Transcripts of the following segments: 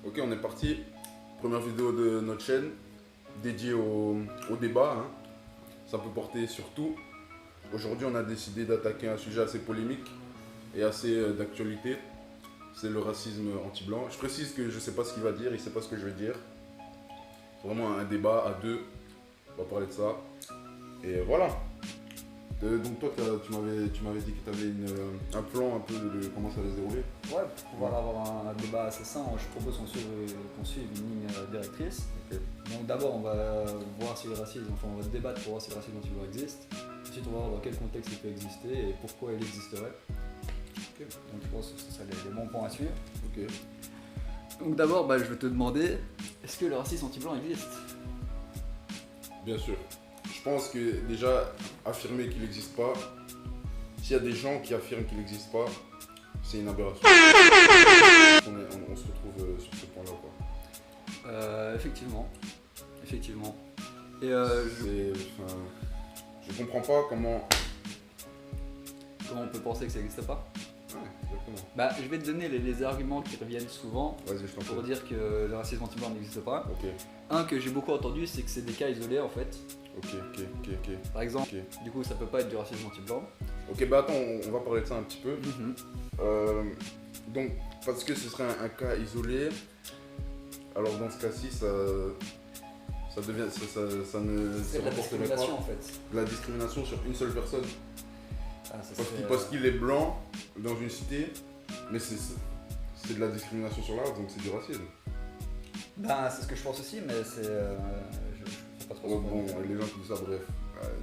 Ok, on est parti. Première vidéo de notre chaîne dédiée au débat. Hein. Ça peut porter sur tout. Aujourd'hui, on a décidé d'attaquer un sujet assez polémique et assez d'actualité. C'est le racisme anti-blanc. Je précise que je ne sais pas ce qu'il va dire, il ne sait pas ce que je vais dire. C'est vraiment un débat à deux. On va parler de ça. Et voilà. Donc toi, tu m'avais dit que tu avais un plan un peu de comment ça allait se dérouler. Ouais, pour pouvoir avoir un débat assez sain, je propose qu'on suive une ligne directrice. Okay. Donc d'abord, on va voir si le racisme, enfin on va débattre pour voir si le racisme anti-blanc existe. Ensuite, on va voir dans quel contexte il peut exister et pourquoi il existerait. Okay. Donc je pense que ce serait les bons points à suivre. Ok. Donc d'abord, je vais te demander, est-ce que le racisme anti-blanc existe? Bien sûr. Je pense que déjà, affirmer qu'il n'existe pas, s'il y a des gens qui affirment qu'il n'existe pas, c'est une aberration. On se retrouve sur ce point-là, quoi. Effectivement. Et je comprends pas comment on peut penser que ça n'existe pas? Ouais, exactement. Je vais te donner les arguments qui reviennent souvent pour dire que le racisme anti-blanc n'existe pas. Ok. Un que j'ai beaucoup entendu, c'est que c'est des cas isolés en fait. Ok. Par exemple, du coup ça peut pas être du racisme anti-blanc. Ok, attends, on va parler de ça un petit peu. Donc, parce que ce serait un cas isolé, alors dans ce cas-ci, ça devient, ça ne se rapporterait pas. En fait. La discrimination sur une seule personne. Parce qu'il est blanc dans une cité, mais c'est de la discrimination sur l'arbre, donc c'est du racisme. C'est ce que je pense aussi, mais c'est. Je sais pas trop. Bon, les gens qui disent ça, bref,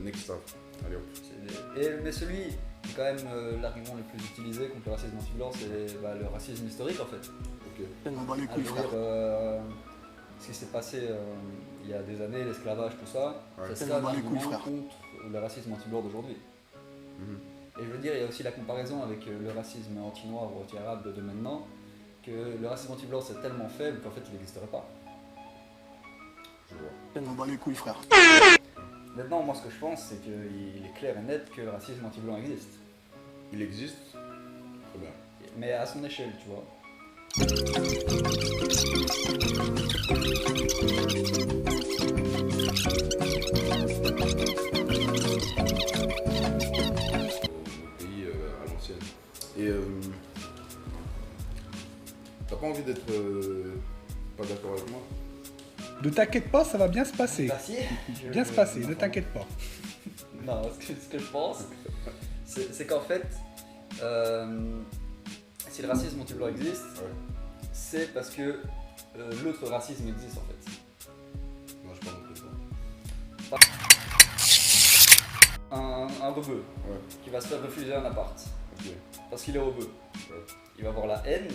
next stop. Allez hop. Mais celui qui est quand même l'argument le plus utilisé contre le racisme anti-blanc, c'est le racisme historique en fait. Ok. On bat les couilles, frère. Ce qui s'est passé il y a des années, l'esclavage, tout ça, Ouais. c'est un argument contre le racisme anti-blanc d'aujourd'hui. Et je veux dire, il y a aussi la comparaison avec le racisme anti-noir ou anti-arabe de maintenant, que le racisme anti-blanc c'est tellement faible qu'en fait il n'existerait pas. Je vois. On bat les couilles, frère. Maintenant, moi ce que je pense, c'est qu'il est clair et net que le racisme anti-blanc existe. Il existe. Très bien. Mais à son échelle, tu vois. Pays à l'ancienne. Et t'as pas envie d'être pas d'accord avec moi? Ne t'inquiète pas, ça va bien se passer. Merci. Bien se passer, ne t'inquiète pas. Non, ce que je pense, c'est qu'en fait, si le racisme anti-blanc existe, c'est parce que l'autre racisme existe en fait. Non, je parle de ça. Un rebeu qui va se faire refuser un appart parce qu'il est rebeu. Il va avoir la haine.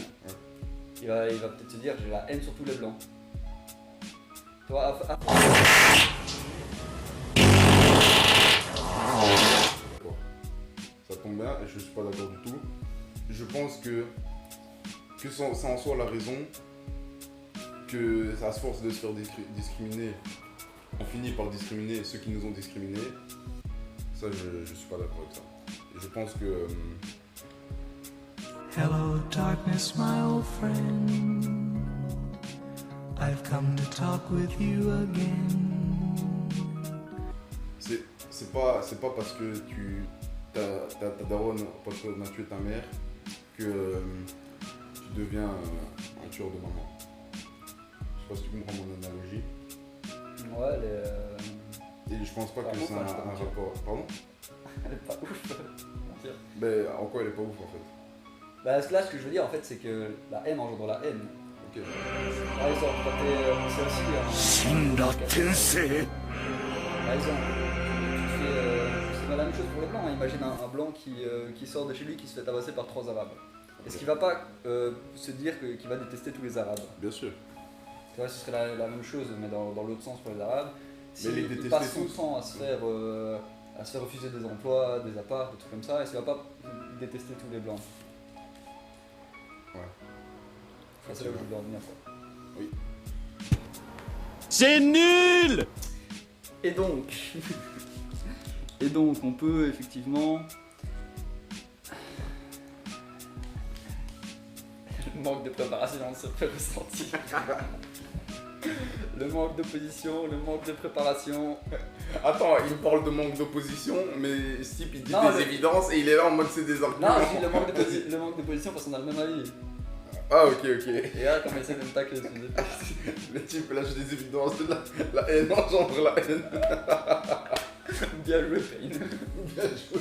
Il va peut-être se dire j'ai la haine sur tous les blancs. Tu vois, Ça tombe bien et je suis pas d'accord du tout. Je pense que ça en soit la raison que à force de se faire discriminer, on finit par discriminer ceux qui nous ont discriminés. Ça, je suis pas d'accord avec ça. Et je pense que Hello darkness, my old friend. I've come to talk with you again. c'est pas parce que ta daronne, parce qu'on a tué ta mère, que tu deviens un tueur de maman. Je sais pas si tu comprends mon analogie. Ouais, Et je pense pas que c'est un rapport. Pardon? elle est pas ouf. Mais en quoi elle est pas ouf en fait? Là, ce que je veux dire en fait, c'est que la haine engendre la haine. Ok. Par exemple, c'est aussi par exemple, c'est la même chose pour les blancs. Imagine un blanc qui sort de chez lui, qui se fait tabasser par 3 arabes. Est-ce qu'il va pas se dire qu'il va détester tous les arabes? Bien sûr. Tu vois, ce serait la même chose, mais dans l'autre sens pour les arabes. S'il passe son temps à se faire refuser des emplois, des apparts, des trucs comme ça, est-ce qu'il va pas détester tous les blancs? Ouais. C'est là où je veux en venir, quoi. Oui. C'est nul! Et donc, on peut effectivement manque de préparation se fait ressentir. Le manque d'opposition, le manque de préparation. Attends, il parle de manque d'opposition, mais Steve il dit Non, des le- évidences et il est là en mode c'est des arguments. Non, je dis le manque d'opposition parce qu'on a le même avis. Ah ok. Et là, quand on essaie de me tacler, excusez-moi. Le type lâche des évidences, la haine engendre la haine. Bien joué, Payne. Bien joué.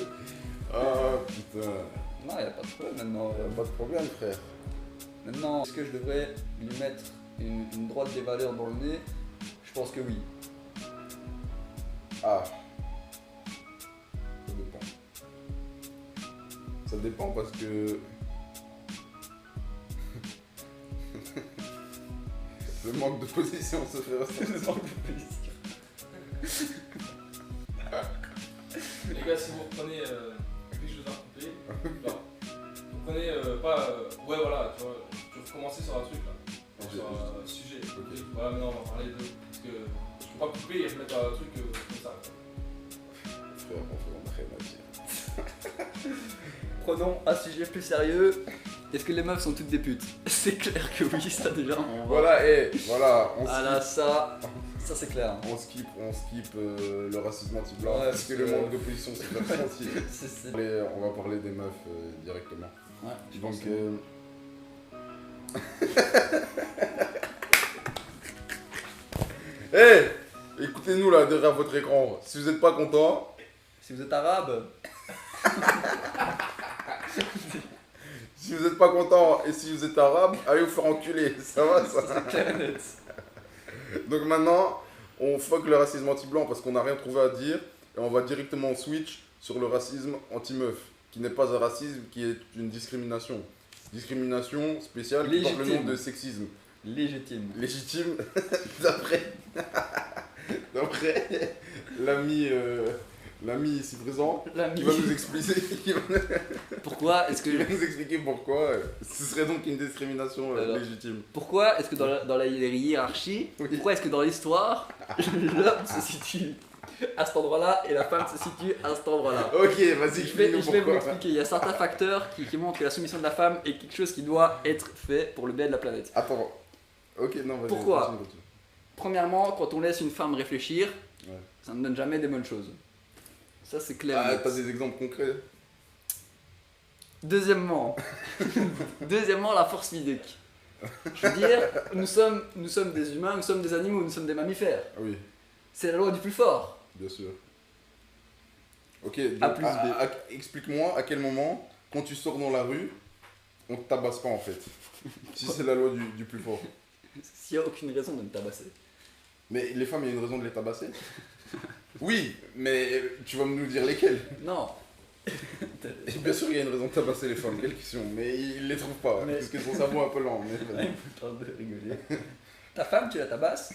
Ah putain. Non, y a pas de problème maintenant. Pas de problème frère. Maintenant, est-ce que je devrais lui mettre une droite des valeurs dans le nez? Je pense que oui. Ah. Ça dépend. Ça dépend parce que... Le manque de position se fait ressentir. Le manque d'opposition. Les gars, si vous reprenez quelque chose à couper, là, vous prenez pas. Ouais, voilà, tu vois, je vais recommencer sur un truc là, sur un sujet. Ok. Voilà, maintenant on va parler de. Parce que je peux pas couper et remettre un truc comme ça. Frère, on n'a rien à dire. Prenons un sujet plus sérieux. Est-ce que les meufs sont toutes des putes? C'est clair que oui, ça déjà. Voilà, on Ah là, ça c'est clair. on skip le racisme anti-blanc Ouais, parce que le manque de position c'est pas senti. C'est- Allez, on va parler des meufs directement. Ouais, je Donc, pense que- hey, écoutez-nous là derrière votre écran. Si vous n'êtes pas content, Si vous êtes arabe, si vous n'êtes pas content et si vous êtes arabe, allez vous faire enculer. Ça va ça? c'est clair et net. Donc maintenant, on fuck le racisme anti-blanc parce qu'on n'a rien trouvé à dire et on va directement switch sur le racisme anti-meuf, qui n'est pas un racisme, qui est une discrimination. Discrimination spéciale qui porte le nom Légitime. de sexisme. Légitime. Légitime, d'après l'ami ici présent, L'ami. qui va nous expliquer, Pourquoi est-ce qui va que nous expliquer pourquoi ce serait donc une discrimination Alors. légitime. pourquoi est-ce que dans la hiérarchie, Oui. pourquoi est-ce que dans l'histoire, l'homme se situe à cet endroit-là et la femme se situe à cet endroit-là? Ok, vas-y, Je vais explique-nous vous pourquoi. expliquer. Il y a certains facteurs qui montrent que la soumission de la femme est quelque chose qui doit être fait pour le bien de la planète. Attends, ok, non, vas-y. Pourquoi continue. Premièrement, quand on laisse une femme réfléchir, Ouais. ça ne donne jamais des bonnes choses. Ça, c'est clair. Ah, net. t'as des exemples concrets? Deuxièmement, la force physique. Je veux dire, nous sommes des humains, nous sommes des animaux, nous sommes des mammifères. Ah oui, C'est la loi du plus fort. bien sûr. Ok, A donc, plus B. explique-moi à quel moment, quand tu sors dans la rue, on te tabasse pas en fait. Si c'est la loi du plus fort. S'il n'y a aucune raison de me tabasser. Mais les femmes, il y a une raison de les tabasser? Oui, mais tu vas nous dire lesquelles? Non. Et bien sûr, il y a une raison de tabasser les femmes, quelle question, mais ils les trouvent pas, Mais- parce que son cerveau est un peu lent. Mais... Putain de rigoler. Ta femme, tu la tabasses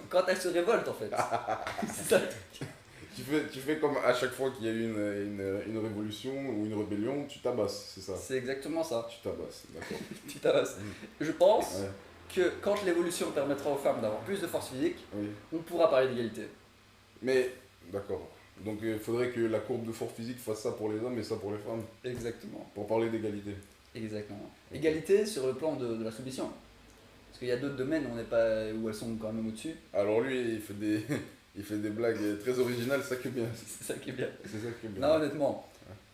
quand elle se révolte en fait. C'est ça. tu fais comme à chaque fois qu'il y a eu une révolution ou une rébellion, tu tabasses, c'est ça? C'est exactement ça. Tu tabasses, d'accord. Tu tabasses. Je pense Ouais, que quand l'évolution permettra aux femmes d'avoir plus de force physique, oui. on pourra parler d'égalité. Mais, d'accord. Donc il faudrait que la courbe de force physique fasse ça pour les hommes et ça pour les femmes, Exactement. pour parler d'égalité. Exactement. Égalité sur le plan de la soumission. Parce qu'il y a d'autres domaines où, on n'est pas, où elles sont quand même au-dessus. Alors lui, il fait des blagues très originales, c'est ça qui est bien. C'est ça qui est bien. C'est ça qui est bien. Non, honnêtement,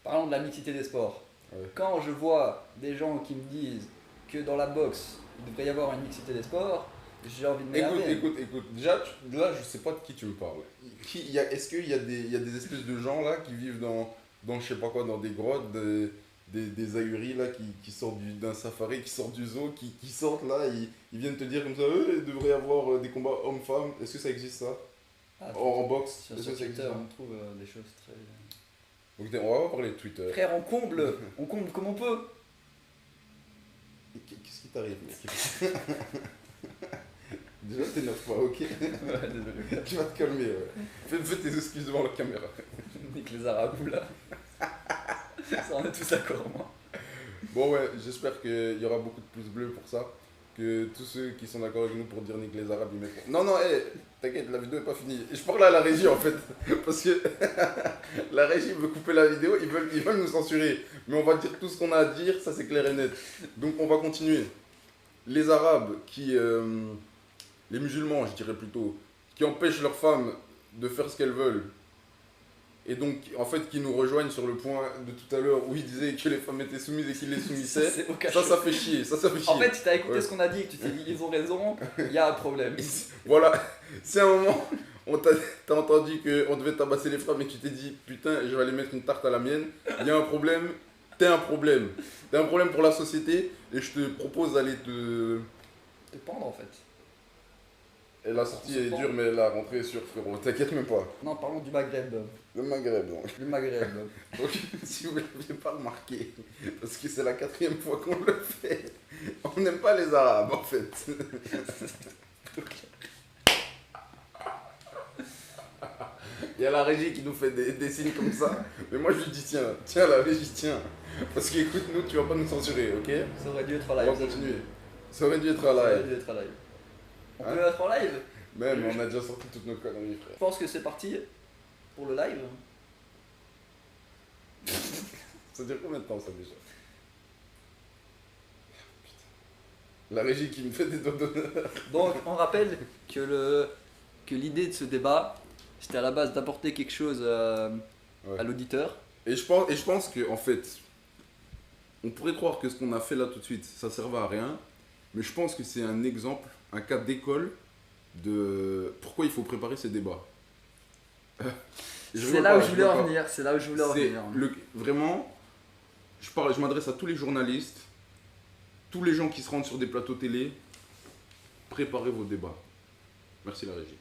parlons de la mixité des sports. Ouais. Quand je vois des gens qui me disent que dans la boxe, il devrait y avoir une mixité des sports, j'ai envie de m'énerver. Écoute. Déjà, là, je sais pas de qui tu me parles. Est-ce qu'il y a des espèces de gens là qui vivent dans je sais pas quoi, dans des grottes, des ahuris là qui sortent d'un safari, qui sortent du zoo, qui sortent là, ils viennent te dire comme ça, il devrait y avoir des combats hommes-femmes. Est-ce que ça existe ça? Ah, En boxe? sur Est-ce que ça existe Twitter, ça? on trouve des choses très... Donc, on va parler de Twitter. Frère, on comble comme on peut. Qu'est-ce qui t'arrive, mec? Déjà, t'énerve pas, ok? Ouais, désolé. Tu vas te calmer, ouais. Fais tes excuses devant la caméra. Nique les arabes là. Ça, on est tous d'accord, moi. Bon, ouais, j'espère qu'il y aura beaucoup de pouces bleus pour ça. que tous ceux qui sont d'accord avec nous pour dire nique les Arabes, ils mettent... Non, non, t'inquiète, la vidéo est pas finie. Je parle à la régie en fait, parce que la régie veut couper la vidéo, ils veulent nous censurer. Mais on va dire tout ce qu'on a à dire, ça c'est clair et net. Donc on va continuer. Les Arabes qui... les musulmans, je dirais plutôt, qui empêchent leurs femmes de faire ce qu'elles veulent. Et donc, en fait, qui nous rejoignent sur le point de tout à l'heure où ils disaient que les femmes étaient soumises et qu'ils les soumissaient. Ça fait chier, ça fait chier. En fait, si t'as écouté ce qu'on a dit et que tu t'es dit ils ont raison, il y a un problème. Voilà, c'est un moment, t'as entendu qu'on devait tabasser les femmes et tu t'es dit putain, je vais aller mettre une tarte à la mienne. Il y a un problème, t'es un problème. T'es un problème pour la société et je te propose d'aller te pendre en fait. Et la sortie est dure, mais la rentrée est sûre, frérot. T'inquiète même pas. Non, parlons du Maghreb. Le Maghreb, donc. Le Maghreb. Donc, si vous ne l'aviez pas remarqué, parce que c'est la 4e fois qu'on le fait, on n'aime pas les Arabes, en fait. Il y a la régie qui nous fait des signes comme ça, mais moi je lui dis tiens la régie, tiens. Parce qu'écoute, nous, tu vas pas nous censurer, ok? Ça aurait dû être en live. On va continuer. Ça aurait dû être en live. On peut être en live? Même, on a déjà sorti toutes nos conneries, frère. Je pense que c'est parti pour le live. Ça dure combien de temps, ça, déjà? Putain. La régie qui me fait des doigts d'honneur. Donc, on rappelle que l'idée de ce débat, c'était à la base d'apporter quelque chose à l'auditeur. Et je pense que, en fait, on pourrait croire que ce qu'on a fait là tout de suite, ça servait à rien. Mais je pense que c'est un exemple, un cas d'école de pourquoi il faut préparer ces débats. C'est là où je voulais en venir. Vraiment, je m'adresse à tous les journalistes, tous les gens qui se rendent sur des plateaux télé. Préparez vos débats. Merci la régie.